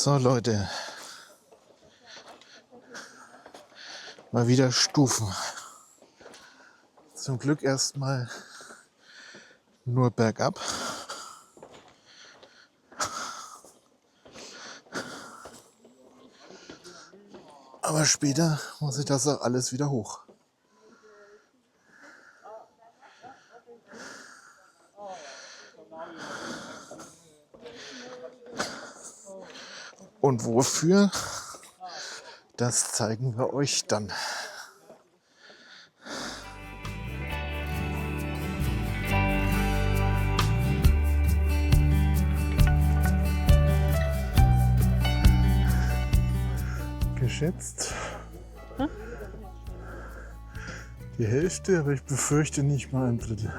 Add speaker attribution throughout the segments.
Speaker 1: So Leute, mal wieder Stufen. Zum Glück erstmal nur bergab. Aber später muss ich das auch alles wieder hoch. Und wofür? Das zeigen wir euch dann. Geschätzt die Hälfte, aber ich befürchte nicht mal ein Drittel.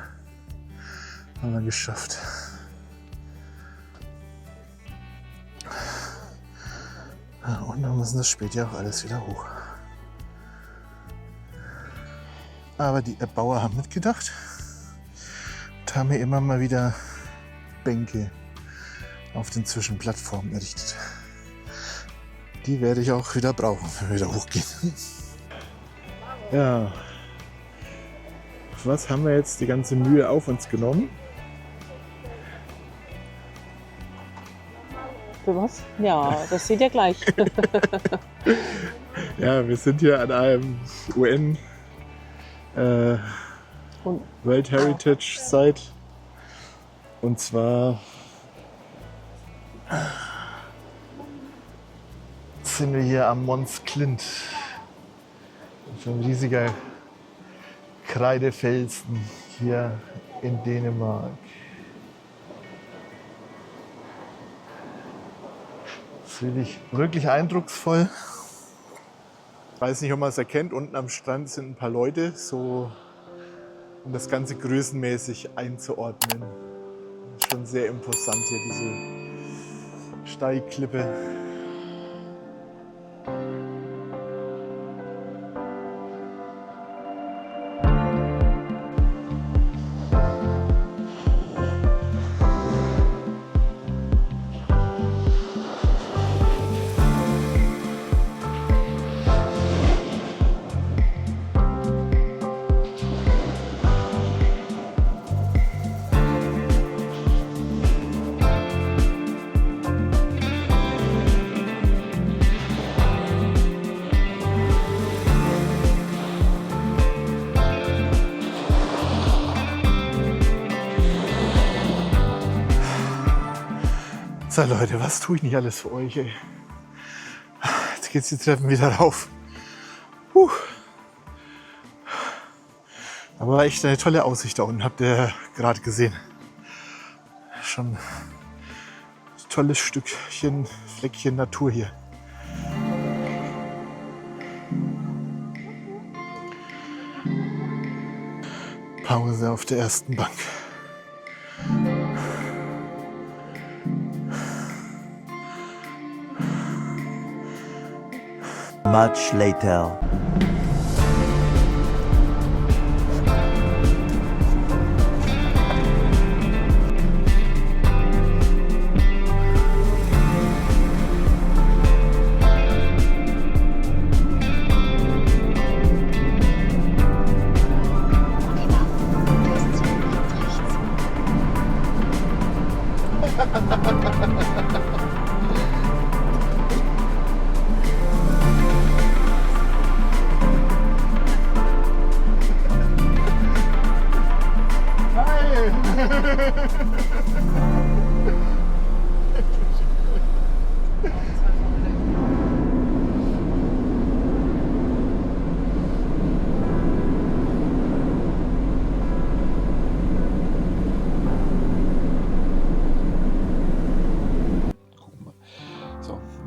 Speaker 1: Haben wir geschafft. Und dann müssen das später auch alles wieder hoch. Aber die Erbauer haben mitgedacht und haben mir immer mal wieder Bänke auf den Zwischenplattformen errichtet. Die werde ich auch wieder brauchen, wenn wir wieder hochgehen. Ja, was haben wir jetzt die ganze Mühe auf uns genommen?
Speaker 2: Für was? Ja, das seht ihr gleich.
Speaker 1: Ja, wir sind hier an einem UN World Heritage Site. Und zwar sind wir hier am Mons Klint. So ein riesiger Kreidefelsen hier in Dänemark. Das ist wirklich eindrucksvoll. Ich weiß nicht, ob man es erkennt, unten am Strand sind ein paar Leute, so um das Ganze größenmäßig einzuordnen. Schon sehr imposant hier, diese Steilklippe. So Leute, was tue ich nicht alles für euch, ey. Jetzt geht's die Treppen wieder rauf. Aber war echt eine tolle Aussicht da unten, habt ihr gerade gesehen. Schon ein tolles Stückchen, Fleckchen Natur hier. Pause auf der ersten Bank.
Speaker 3: Much later.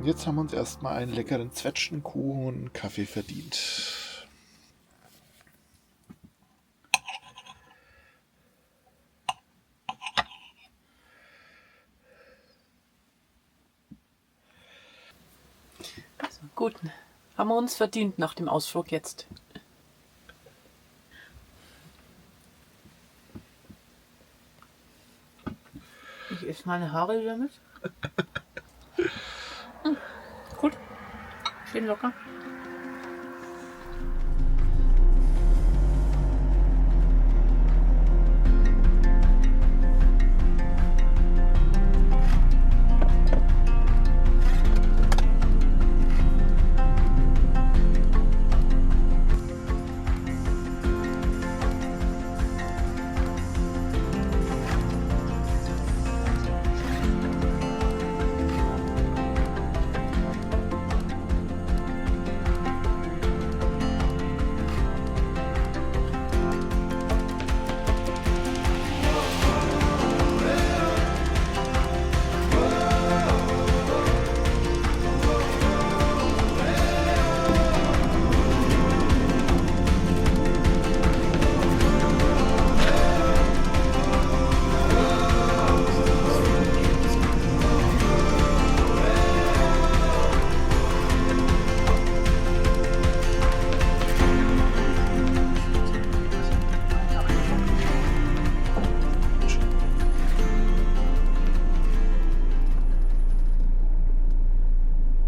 Speaker 3: Jetzt haben wir uns erstmal einen leckeren Zwetschgenkuchen und einen Kaffee verdient.
Speaker 2: Also, gut, haben wir uns verdient nach dem Ausflug jetzt. Ich esse meine Haare damit. Schön locker.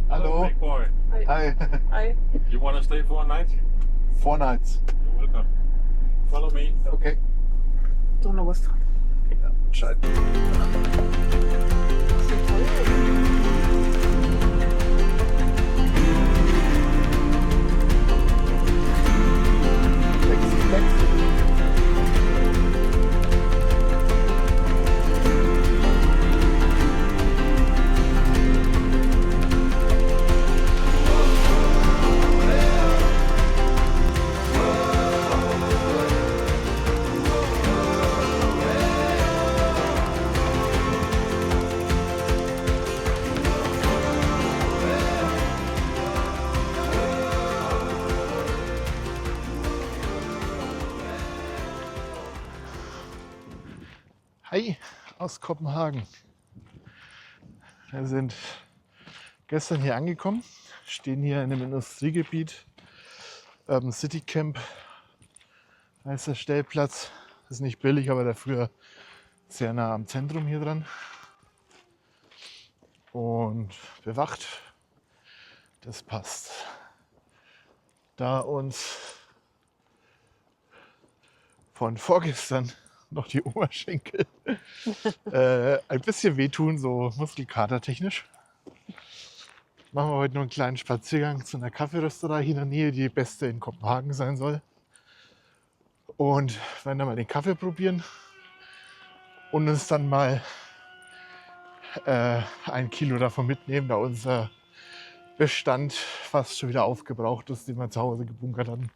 Speaker 1: Hallo.
Speaker 4: Big boy.
Speaker 1: Hi.
Speaker 2: Hi.
Speaker 4: You want to stay for a night?
Speaker 1: 4 nights.
Speaker 4: You're welcome. Follow me.
Speaker 1: Okay.
Speaker 2: Doch noch was dran.
Speaker 1: Ja, Bescheid. Hi aus Kopenhagen. Wir sind gestern hier angekommen, stehen hier in einem Industriegebiet, Urban City Camp, da ist der Stellplatz, ist nicht billig, aber dafür sehr nah am Zentrum hier dran und bewacht, das passt. Da uns von vorgestern noch die Oberschenkel ein bisschen wehtun, so muskelkatertechnisch. Machen wir heute noch einen kleinen Spaziergang zu einer Kaffeerösterei hier in der Nähe, die beste in Kopenhagen sein soll. Und werden dann mal den Kaffee probieren und uns dann mal 1 Kilo davon mitnehmen, da unser Bestand fast schon wieder aufgebraucht ist, den wir zu Hause gebunkert hatten.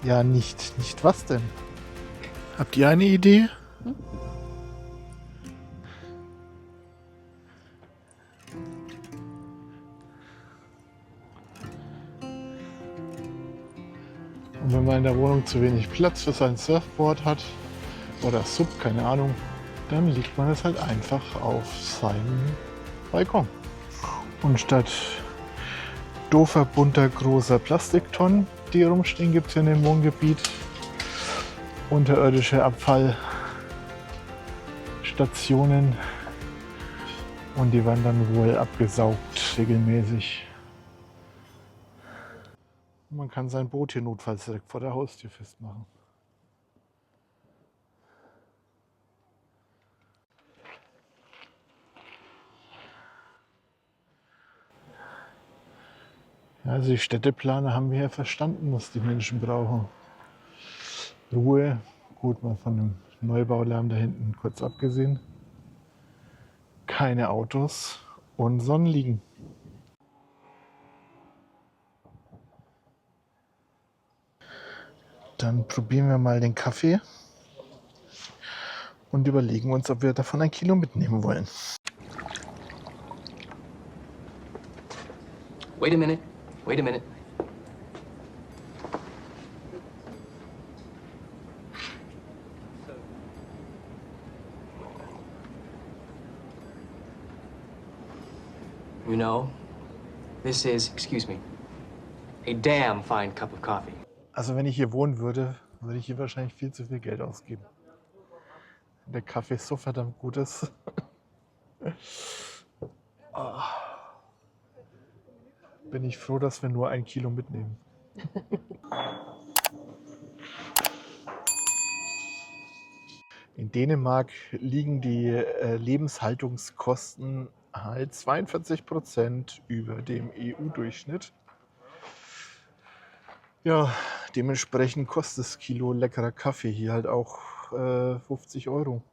Speaker 1: Ja, nicht was denn? Habt ihr eine Idee? Und wenn man in der Wohnung zu wenig Platz für sein Surfboard hat oder Sub, keine Ahnung, dann legt man es halt einfach auf seinen Balkon. Und statt doofer, bunter, großer Plastiktonnen, die hier rumstehen, gibt es in dem Wohngebiet unterirdische Abfallstationen und die werden dann wohl abgesaugt regelmäßig. Man kann sein Boot hier notfalls direkt vor der Haustür festmachen. Ja, also die Städteplaner haben wir ja verstanden, was die Menschen brauchen. Ruhe, gut, mal von dem Neubaulärm da hinten kurz abgesehen. Keine Autos und Sonnenliegen. Dann probieren wir mal den Kaffee und überlegen uns, ob wir davon 1 Kilo mitnehmen wollen.
Speaker 5: Wait a minute. Wait a minute. You know, this is, excuse me, a damn fine cup of coffee.
Speaker 1: Also wenn ich hier wohnen würde, würde ich hier wahrscheinlich viel zu viel Geld ausgeben. Der Kaffee so verdammt gut ist. Oh. Bin ich froh, dass wir nur 1 Kilo mitnehmen. In Dänemark liegen die Lebenshaltungskosten halt 42% über dem EU-Durchschnitt. Ja, dementsprechend kostet das Kilo leckerer Kaffee hier halt auch 50 Euro.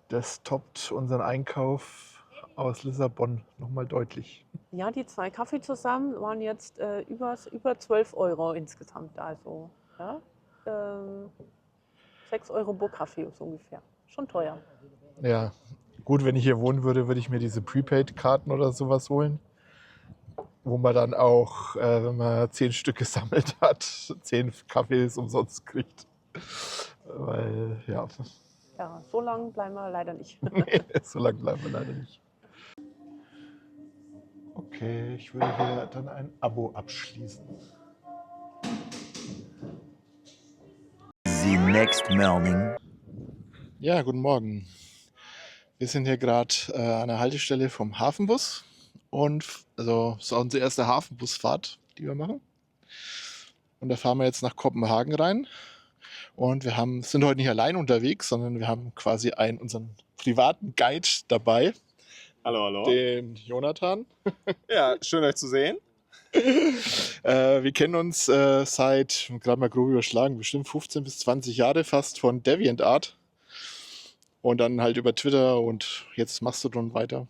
Speaker 1: Das toppt unseren Einkauf aus Lissabon nochmal deutlich.
Speaker 2: Ja, die 2 Kaffee zusammen waren jetzt über 12 Euro insgesamt. Also ja, 6 Euro pro Kaffee so ungefähr. Schon teuer.
Speaker 1: Ja, gut, wenn ich hier wohnen würde, würde ich mir diese Prepaid-Karten oder sowas holen. Wo man dann auch, wenn man 10 Stück gesammelt hat, 10 Kaffees umsonst kriegt. Weil, ja.
Speaker 2: Ja, so lange bleiben wir leider nicht.
Speaker 1: Nee, so lange bleiben wir leider nicht. Okay, ich würde hier dann ein Abo abschließen.
Speaker 6: The next morning.
Speaker 1: Ja, guten Morgen. Wir sind hier gerade an der Haltestelle vom Hafenbus. Und also das ist auch unsere erste Hafenbusfahrt, die wir machen. Und da fahren wir jetzt nach Kopenhagen rein. Und wir sind heute nicht allein unterwegs, sondern wir haben quasi unseren privaten Guide dabei.
Speaker 4: Hallo, hallo.
Speaker 1: Den Jonathan.
Speaker 4: Ja, schön euch zu sehen.
Speaker 1: Wir kennen uns seit, gerade mal grob überschlagen, bestimmt 15 bis 20 Jahre fast von DeviantArt. Und dann halt über Twitter und jetzt Mastodon weiter.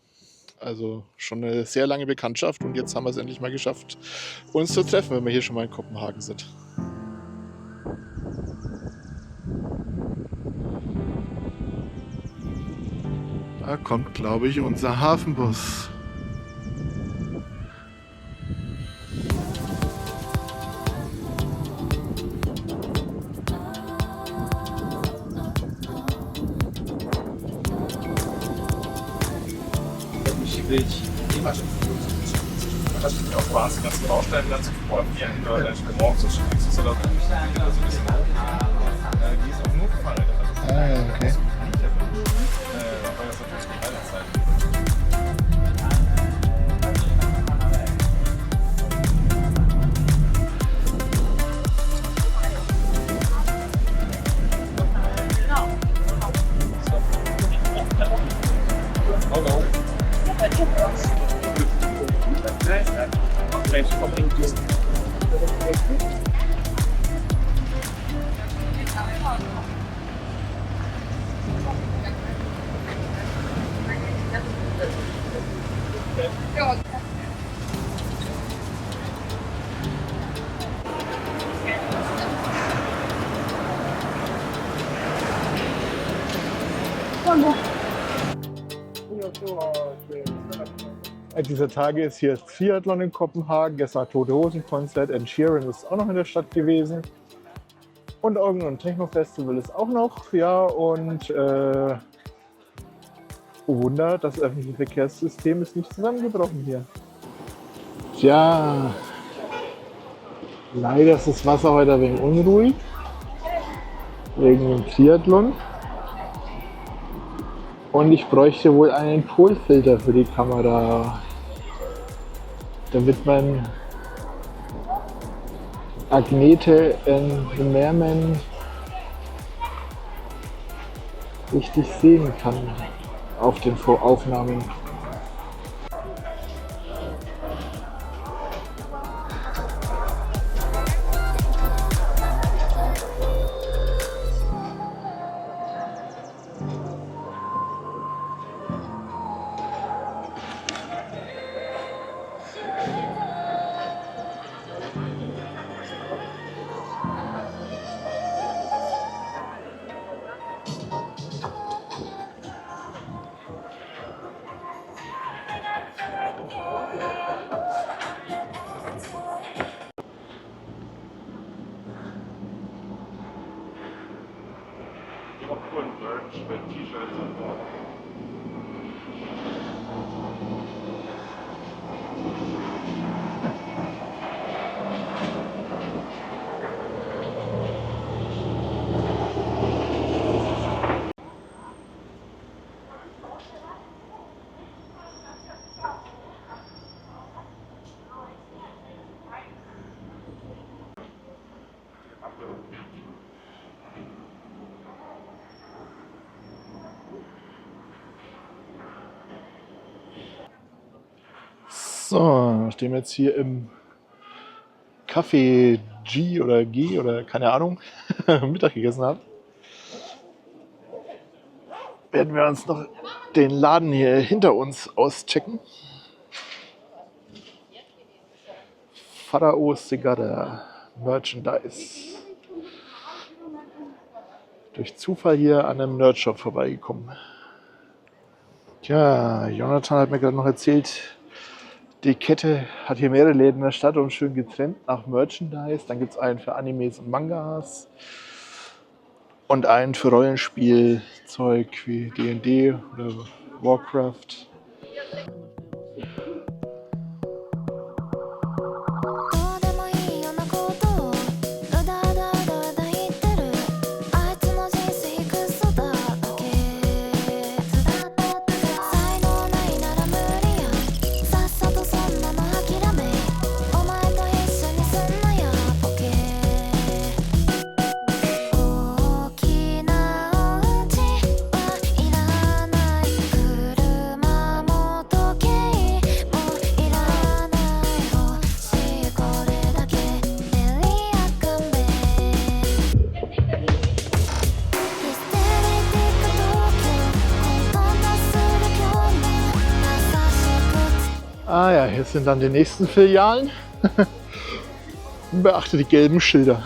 Speaker 1: Also schon eine sehr lange Bekanntschaft und jetzt haben wir es endlich mal geschafft, uns zu treffen, wenn wir hier schon mal in Kopenhagen sind. Da kommt, glaube ich, unser Hafenbus.
Speaker 4: Auch Spaß, die ganzen Baustellen dann zu fotografieren, oder morgens so schön ist es oder so ein bisschen die ist auch nur Fahrräder.
Speaker 1: Ah, okay.
Speaker 4: Weil das natürlich zu keiner Zeit. Hallo.
Speaker 1: Dieser Tage ist hier das Triathlon in Kopenhagen. Gestern Tote Hosen Konzert. Ed Sheeran ist auch noch in der Stadt gewesen. Und irgendein Techno-Festival ist auch noch. Ja, und oh Wunder, das öffentliche Verkehrssystem ist nicht zusammengebrochen hier. Tja, leider ist das Wasser heute ein wenig unruhig. Wegen dem Triathlon. Und ich bräuchte wohl einen Polfilter für die Kamera, damit man Agnete and Merman richtig sehen kann auf den Aufnahmen.
Speaker 3: So, nachdem wir jetzt hier im Café G oder G oder keine Ahnung Mittag gegessen haben, werden wir uns noch den Laden hier hinter uns auschecken. Pharao Cigarra Merchandise. Durch Zufall hier an einem Nerdshop vorbeigekommen. Tja, Jonathan hat mir gerade noch erzählt, die Kette hat hier mehrere Läden in der Stadt und schön getrennt nach Merchandise. Dann gibt es einen für Animes und Mangas und einen für Rollenspielzeug wie D&D oder Warcraft. Ah ja, hier sind dann die nächsten Filialen. Beachte die gelben Schilder.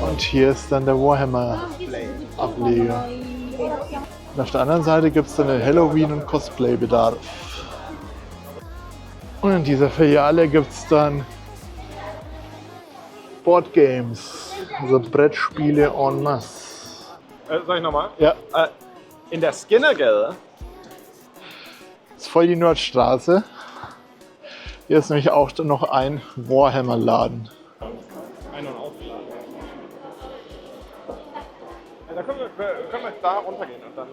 Speaker 3: Und hier ist dann der Warhammer-Ableger. Und auf der anderen Seite gibt es dann den Halloween- und Cosplay-Bedarf. Und in dieser Filiale gibt es dann Boardgames, also Brettspiele en masse.
Speaker 4: Sag ich nochmal?
Speaker 3: Ja,
Speaker 4: In der Skinnergade.
Speaker 3: das ist voll die Nordstraße. Hier ist nämlich auch noch ein Warhammer-Laden.
Speaker 4: Ein- und ausgeladen. Da können wir da runtergehen und dann.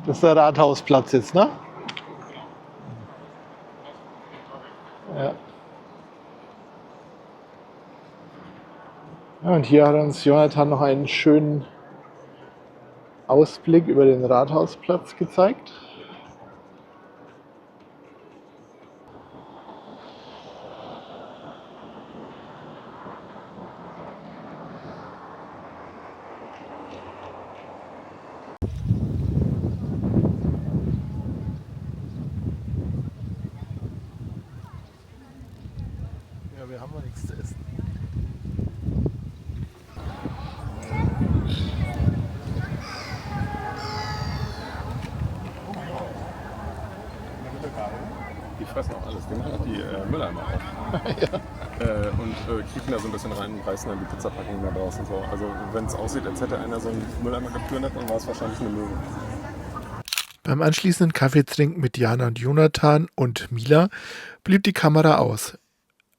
Speaker 3: Das ist der Rathausplatz jetzt, ne? Ja. Ja, und hier hat uns Jonathan noch einen schönen Ausblick über den Rathausplatz gezeigt. Ja, wir haben noch nichts zu essen.
Speaker 4: Die fressen auch alles. Die machen auch die Mülleimer auf. Und kriechen da so ein bisschen rein und reißen dann die Pizzapackungen da raus und so. Also wenn es aussieht, als hätte einer so einen Mülleimer geplündert, dann war es wahrscheinlich eine Möwe.
Speaker 1: Beim anschließenden Kaffeetrinken mit Jana und Jonathan und Mila blieb die Kamera aus.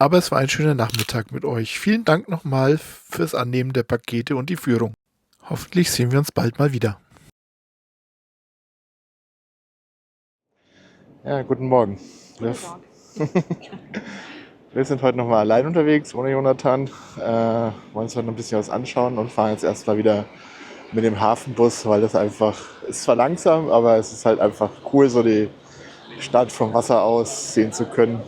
Speaker 1: Aber es war ein schöner Nachmittag mit euch. Vielen Dank nochmal fürs Annehmen der Pakete und die Führung. Hoffentlich sehen wir uns bald mal wieder.
Speaker 3: Ja, guten Morgen. Wir sind heute nochmal allein unterwegs, ohne Jonathan. Wollen uns heute noch ein bisschen was anschauen und fahren jetzt erstmal wieder mit dem Hafenbus, weil das einfach, ist zwar langsam, aber es ist halt einfach cool, so die Stadt vom Wasser aus sehen zu können.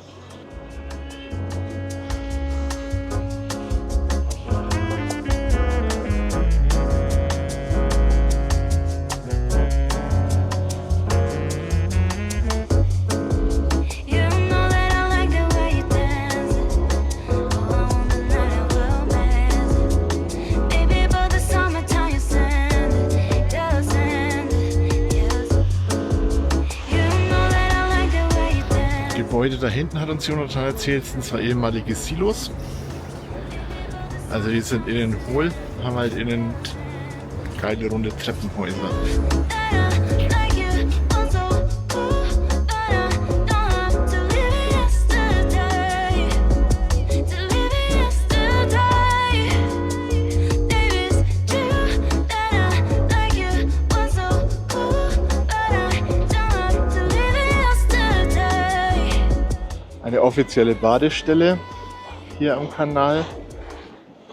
Speaker 1: Gebäude da hinten, hat uns Jonathan erzählt, sind zwar ehemalige Silos. Also die sind innen hohl, haben halt innen geile runde Treppenhäuser.
Speaker 3: keine offizielle Badestelle hier am Kanal.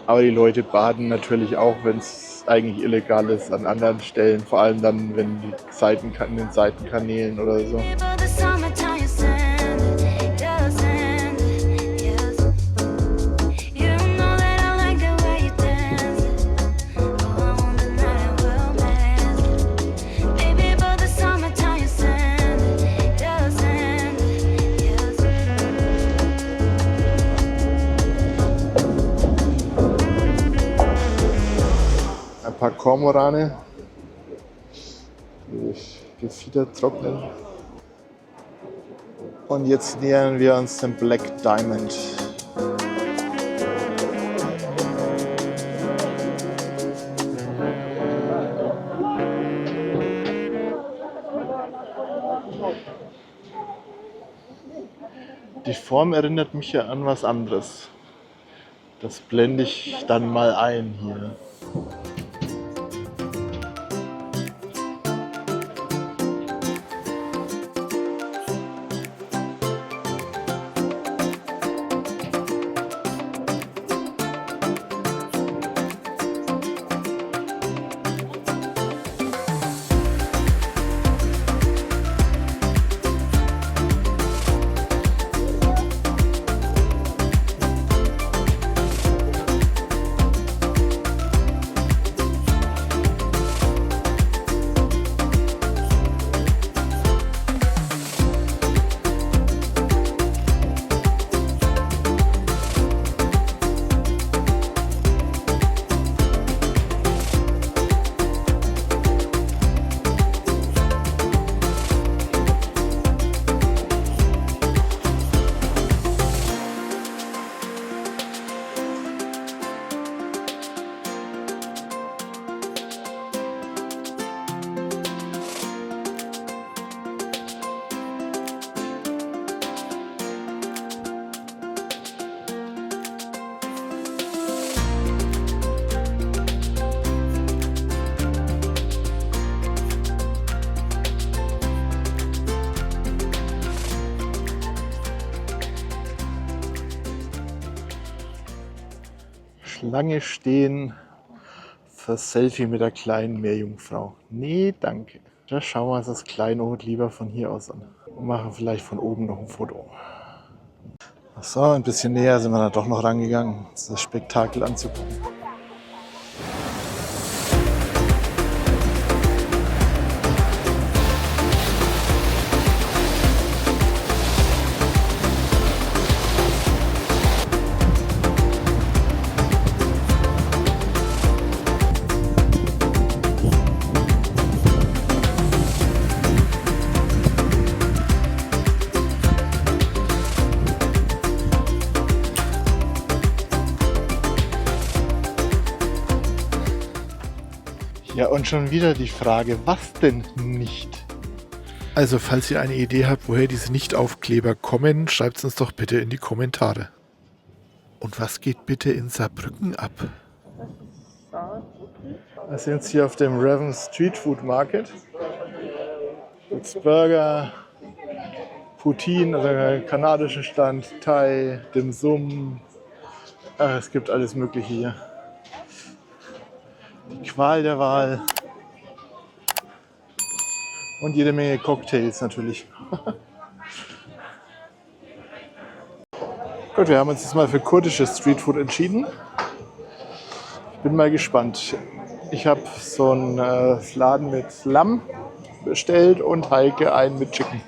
Speaker 3: Aber die Leute baden natürlich auch, wenn es eigentlich illegal ist, an anderen Stellen. Vor allem dann, wenn die in den Seitenkanälen oder so. Ein paar Kormorane, die Gefieder trocknen. Und jetzt nähern wir uns dem Black Diamond. Die Form erinnert mich ja an was anderes. Das blende ich dann mal ein hier. Schlange stehen für Selfie mit der kleinen Meerjungfrau. Nee, danke. Da schauen wir uns das Kleinod lieber von hier aus an und machen vielleicht von oben noch ein Foto. So, ein bisschen näher sind wir da doch noch rangegangen, das Spektakel anzugucken. Ja, und schon wieder die Frage, was denn nicht? Also, falls ihr eine Idee habt, woher diese Nicht-Aufkleber kommen, schreibt es uns doch bitte in die Kommentare. Und was geht bitte in Saarbrücken ab? Wir sind jetzt hier auf dem Reven Street Food Market. Gibt's Burger, Poutine, also kanadischen Stand, Thai, Dim Sum. Ach, es gibt alles Mögliche hier. Die Qual der Wahl. Und jede Menge Cocktails natürlich. Gut, wir haben uns jetzt mal für kurdisches Streetfood entschieden. Ich bin mal gespannt. Ich habe so einen Fladen mit Lamm bestellt und Heike einen mit Chicken.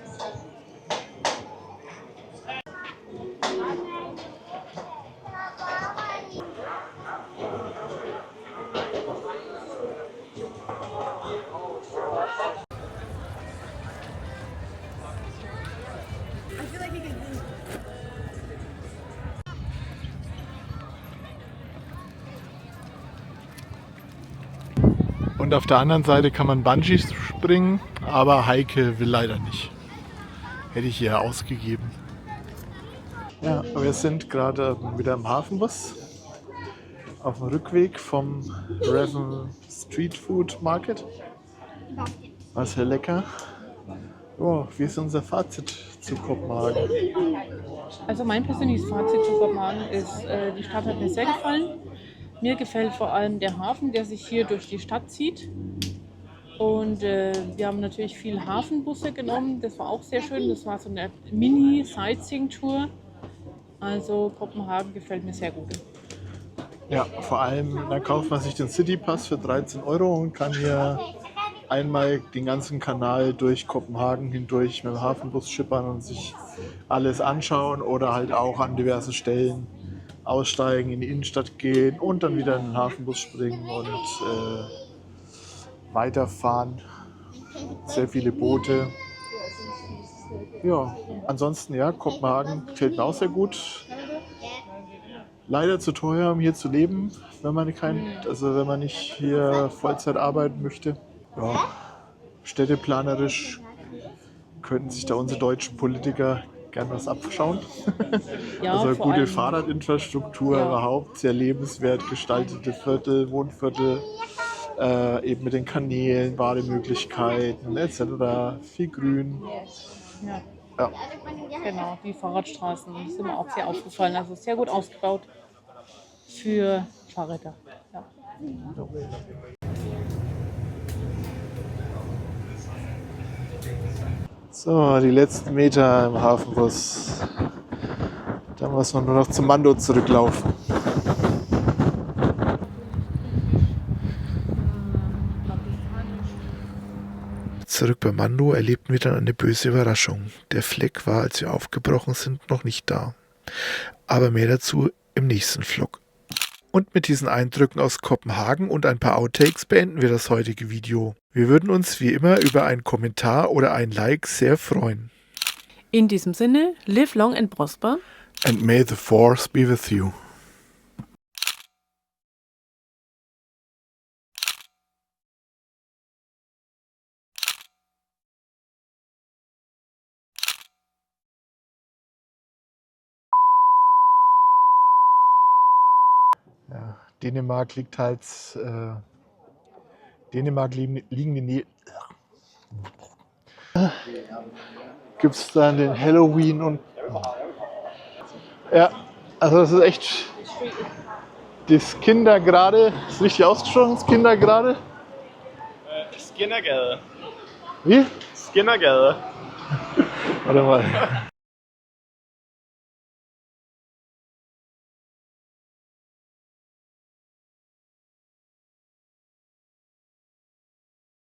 Speaker 3: Und auf der anderen Seite kann man Bungee springen, aber Heike will leider nicht. Hätte ich ihr ausgegeben. Ja, wir sind gerade wieder im Hafenbus auf dem Rückweg vom Reven Street Food Market. War sehr lecker. Oh, wie ist unser Fazit zu Kopenhagen?
Speaker 2: Also mein persönliches Fazit zu Kopenhagen ist, die Stadt hat mir sehr gefallen. Mir gefällt vor allem der Hafen, der sich hier durch die Stadt zieht. Und wir haben natürlich viel Hafenbusse genommen. Das war auch sehr schön. Das war so eine Mini-Sightseeing-Tour. Also Kopenhagen gefällt mir sehr gut.
Speaker 3: Ja, vor allem, da kauft man sich den Citypass für 13 € und kann hier einmal den ganzen Kanal durch Kopenhagen hindurch mit dem Hafenbus schippern und sich alles anschauen oder halt auch an diversen Stellen aussteigen, in die Innenstadt gehen und dann wieder in den Hafenbus springen und weiterfahren. Sehr viele Boote. Ja, ansonsten ja, Kopenhagen gefällt mir auch sehr gut. Leider zu teuer, um hier zu leben, wenn man wenn man nicht hier Vollzeit arbeiten möchte. Ja, städteplanerisch könnten sich da unsere deutschen Politiker gern was abschauen.
Speaker 2: Ja,
Speaker 3: Also
Speaker 2: vor
Speaker 3: gute
Speaker 2: allem-
Speaker 3: Fahrradinfrastruktur
Speaker 2: Ja.
Speaker 3: überhaupt, sehr lebenswert gestaltete Viertel, Wohnviertel, eben mit den Kanälen, Bademöglichkeiten etc. Viel Grün.
Speaker 2: Ja,
Speaker 3: Ja.
Speaker 2: genau. Die Fahrradstraßen sind mir auch sehr aufgefallen. Also sehr gut ausgebaut für Fahrräder. Ja.
Speaker 3: So, die letzten Meter im Hafenbus. Da muss man nur noch zum Mando zurücklaufen. Zurück bei Mando erlebten wir dann eine böse Überraschung. Der Fleck war, als wir aufgebrochen sind, noch nicht da. Aber mehr dazu im nächsten Vlog. Und mit diesen Eindrücken aus Kopenhagen und ein paar Outtakes beenden wir das heutige Video. Wir würden uns wie immer über einen Kommentar oder ein Like sehr freuen.
Speaker 2: In diesem Sinne, live long and prosper.
Speaker 3: And may the force be with you. Ja, Dänemark liegt halt. Dänemark liegen die. Gibt es dann den Halloween und. Ja, also das ist echt. Das Kindergrade. Ist richtig ausgesprochen, das Kindergrade?
Speaker 6: Skinnergade.
Speaker 3: Wie?
Speaker 6: Skinnergade.
Speaker 3: Warte mal.